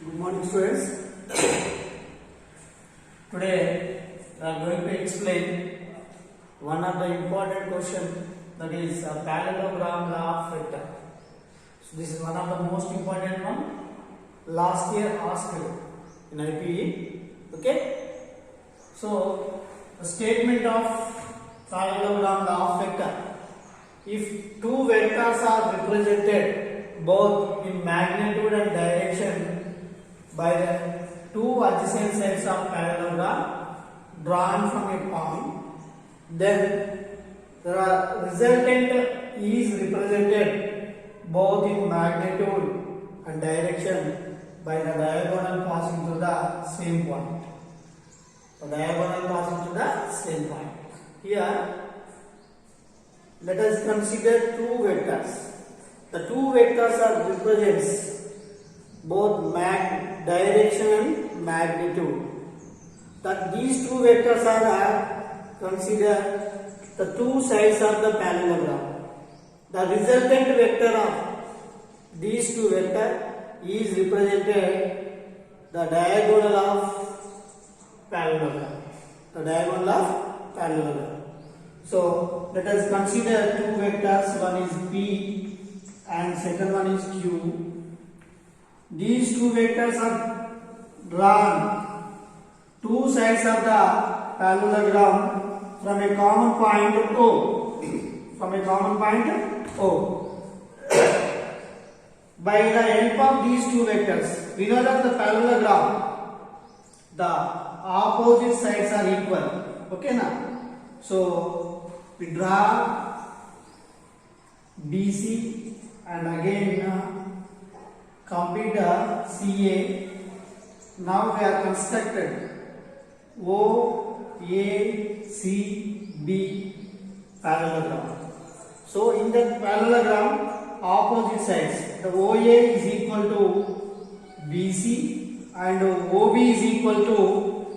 Good morning, students. Today I am going to explain one of the important question, that is a parallelogram law of vector. So this is one of the most important one. Last year asked in IPE. Okay. So the statement of parallelogram law of vector. If two vectors are represented both in magnitude and direction by the two adjacent sides of parallelogram drawn from a point, then the resultant is represented both in magnitude and direction by the diagonal passing through the same point. The diagonal passing through the same point. Here, let us consider two vectors. The two vectors are represents both direction and magnitude. That these two vectors are consider the two sides of the parallelogram. The resultant vector of these two vectors is represented the diagonal of parallelogram. The diagonal of parallelogram. So let us consider two vectors. One is P and second one is Q. These two vectors are drawn two sides of the parallelogram from a common point O. From a common point O. By the help of these two vectors, we know that the parallelogram, the opposite sides are equal. Okay, now. So we draw BC and again complete CA. Now we are constructed OACB parallelogram. So in the parallelogram, opposite sides, the OA is equal to BC and OB is equal to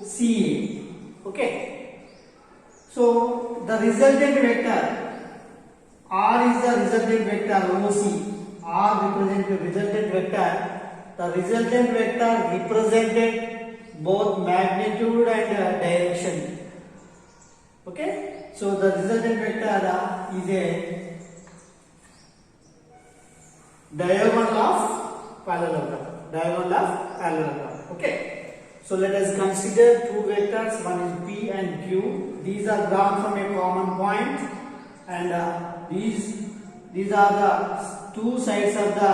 CA. Okay. So the resultant vector R is the resultant vector OC. R represents the resultant vector. The resultant vector represented both magnitude and direction. Okay. So the resultant vector is a diagonal of parallelogram. Diagonal of parallelogram. Okay. So let us consider two vectors. One is P and Q. These are drawn from a common point, and these are the two sides of the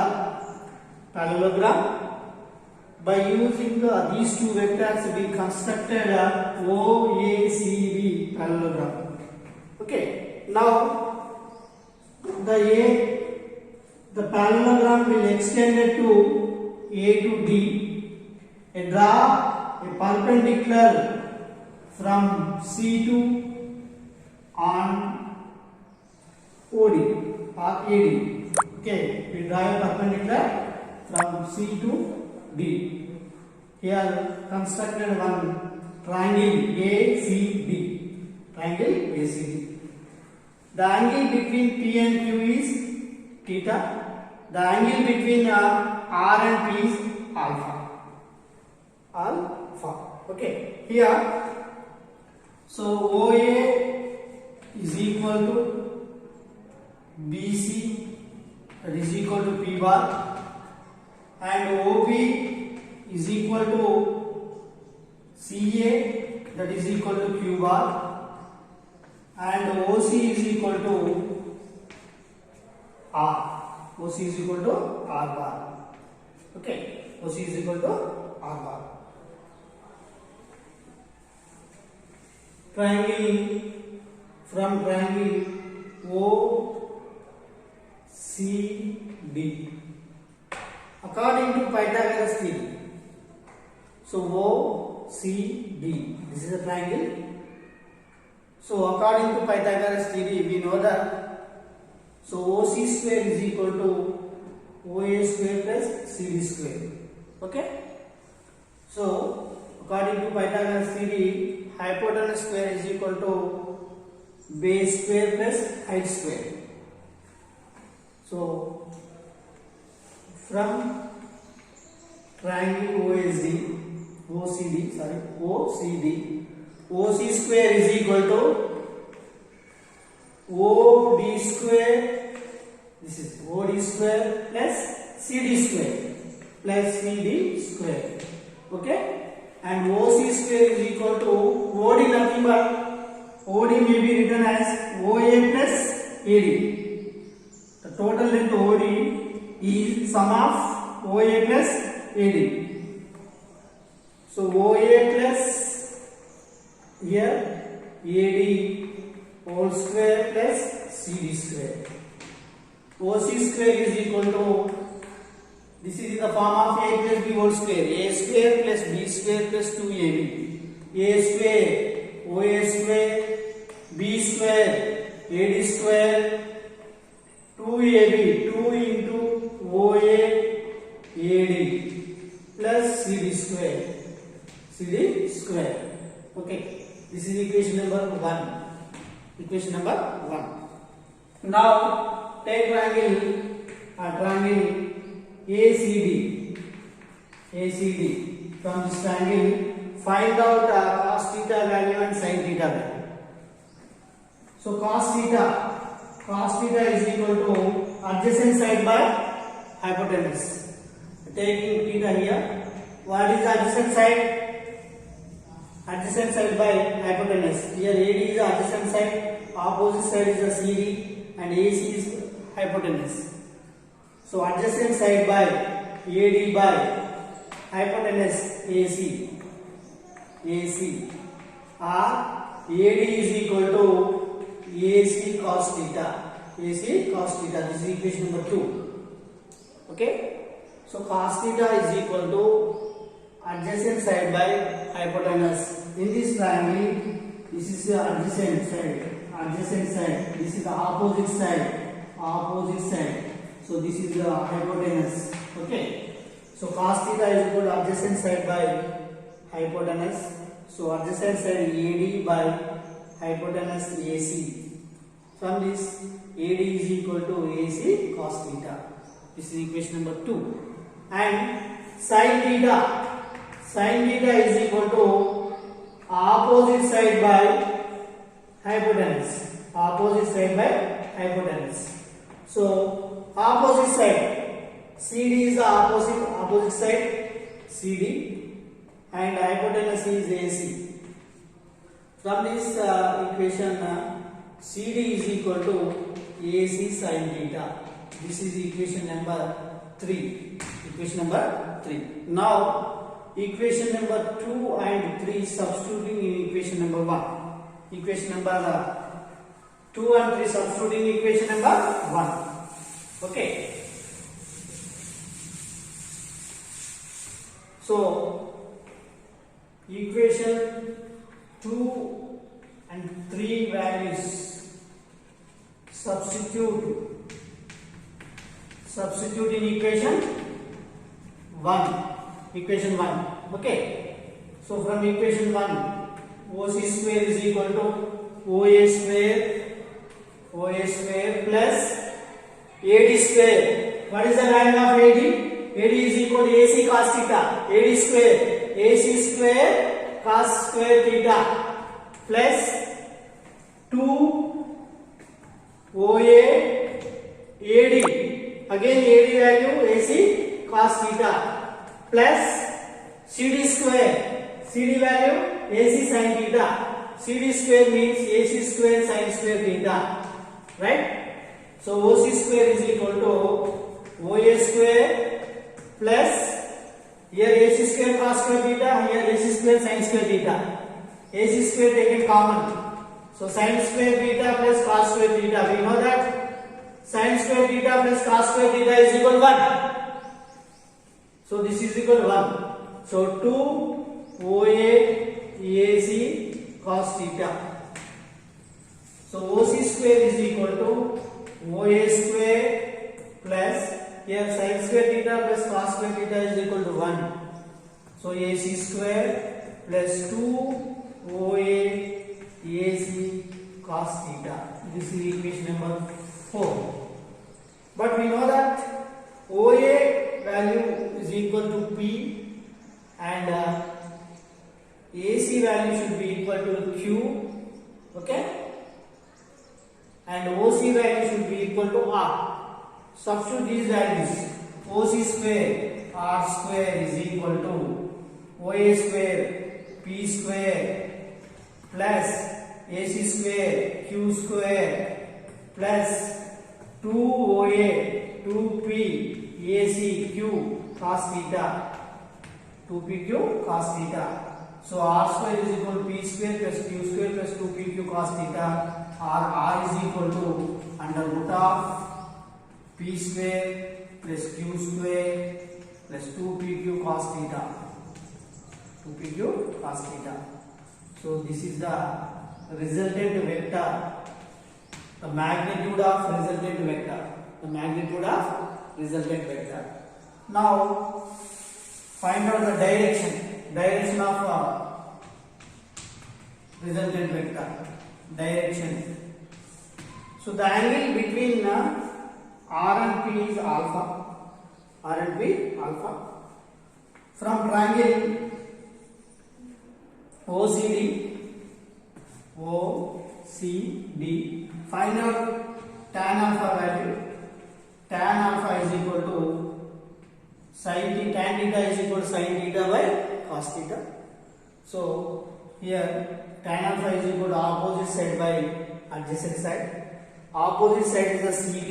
parallelogram. By using these two vectors, we constructed a OACB parallelogram. Okay. Now the parallelogram will extend it to A to D. And draw a perpendicular from C to on OD or AD. Okay, we draw a perpendicular from C to D. Here constructed one triangle ACD. Triangle ACD. The angle between P and Q is theta. The angle between R and P is alpha. Alpha. Okay. Here, so OA is equal to BC, that is equal to P bar, and OB is equal to CA, that is equal to Q bar, and OC is equal to R. OC is equal to R bar. Okay. OC is equal to R bar. Triangle from triangle OCD according to Pythagoras theory. So OCD, this is a triangle. So according to Pythagoras theory, we know that so OC square is equal to OA square plus CD square. Okay. So according to Pythagoras theory, hypotenuse square is equal to base square plus height square. So from triangle OCD. OC square is equal to OD square. This is OD square plus CD square plus CD square. Okay, and OC square is equal to OD, nothing but OD may be written as OA plus AD. The total length OD is sum of OA plus AD. So OA plus here AD whole square plus CD square. OC square is equal to, this is in the form of A plus B whole square. A square plus B square plus 2AB. A square, OA square, B square, AD square, 2AB, 2 into OA, AD plus CD square. CD square. Okay, this is equation number 1. Equation number 1. Now take triangle ACD. From this triangle, find out cos theta value and sin theta value. So cos theta is equal to adjacent side by hypotenuse. Taking theta here, what is the adjacent side? Adjacent side by hypotenuse. Here AD is the adjacent side, opposite side is the CD, and AC is hypotenuse. So adjacent side by AD by hypotenuse AC, or AD is equal to AC cos theta. This is equation number 2. Okay, so cos theta is equal to adjacent side by hypotenuse. In this triangle, this is the adjacent side. This is the opposite side. So this is the hypotenuse. Okay, so cos theta is equal to adjacent side by hypotenuse. So adjacent side AD by hypotenuse AC. From this, AD is equal to AC cos theta. This is equation number 2. And sin theta is equal to opposite side by hypotenuse. So opposite side, CD is the opposite side, CD, and hypotenuse is AC. From this equation, CD is equal to AC sin theta. This is equation number 3. Now equation number 2 and 3 substituting in equation number 1. Equation number 2 and 3 substituting in equation number 1. Okay. So equation 2 and 3 values substitute in equation 1. Okay, so from equation 1, OC square is equal to OA square plus AD square. What is the value of AD? AD is equal to AC cos theta. AD square, AC square cos square theta plus 2 OA AD. Again AD value AC cos theta plus CD square. CD value AC sin theta. CD square means AC square sin square theta. Right? So OC square is equal to OA square plus here AC square cos square theta, here AC square sin square theta. AC square taken common. So sin square theta plus cos square theta. We know that sin square theta plus cos square theta is equal to 1. So this is equal to 1. So 2 OA AC cos theta. So OC square is equal to OA square plus here sin square theta plus cos square theta is equal to 1. So AC square plus 2 OA AC cos theta. This is equation number 4. But we know that OA value is equal to P equal to Q, okay, and OC value should be equal to R. Substitute these values. OC square R square is equal to OA square P square plus AC square Q square plus 2OA 2P AC Q cos theta, 2PQ cos theta. So R square is equal to P square plus Q square plus 2PQ cos theta, or R is equal to under root of P square plus Q square plus 2PQ cos theta, 2PQ cos theta. So this is the resultant vector, the magnitude of resultant vector, the magnitude of resultant vector. Now find out the direction of resultant vector, direction. So the angle between R and P is alpha, R and P alpha. From triangle OCD, find out tan alpha value. Tan alpha is equal to sin theta, tan theta is equal to sin theta by cos theta. So here tan alpha is equal to opposite side by adjacent side. Opposite side is the CD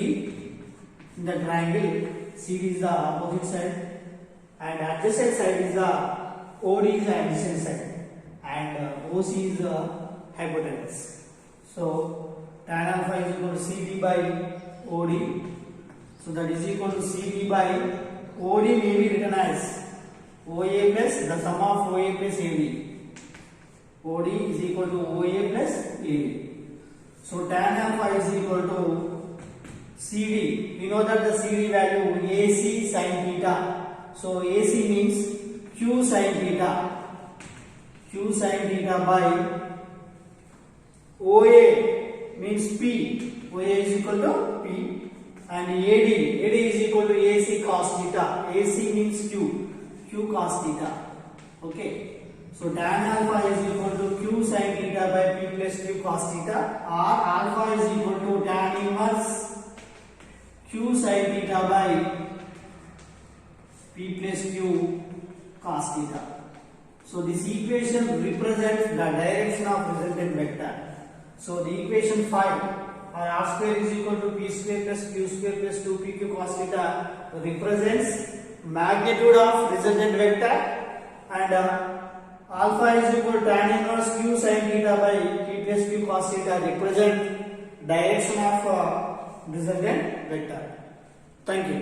in the triangle. CD is the opposite side, and adjacent side is the OD is the adjacent side, and OC is the hypotenuse. So tan alpha is equal to CD by OD. So that is equal to CD by OD may be written as OA plus the sum of OA plus AD. OD is equal to OA plus AD. So tan alpha is equal to CD. We know that the CD value AC sin theta. So AC means Q sin theta. Q sin theta by OA means P. OA is equal to P. And AD is equal to AC cos theta. AC means Q cos theta. Okay. So tan alpha is equal to Q sin theta by P plus Q cos theta, or alpha is equal to tan inverse Q sin theta by P plus Q cos theta. So this equation represents the direction of resultant vector. So the equation 5, R square is equal to P square plus Q square plus 2PQ cos theta represents magnitude of resultant vector, and alpha is equal to tan inverse Q sin theta by P plus Q cos theta represent direction of resultant vector. Thank you.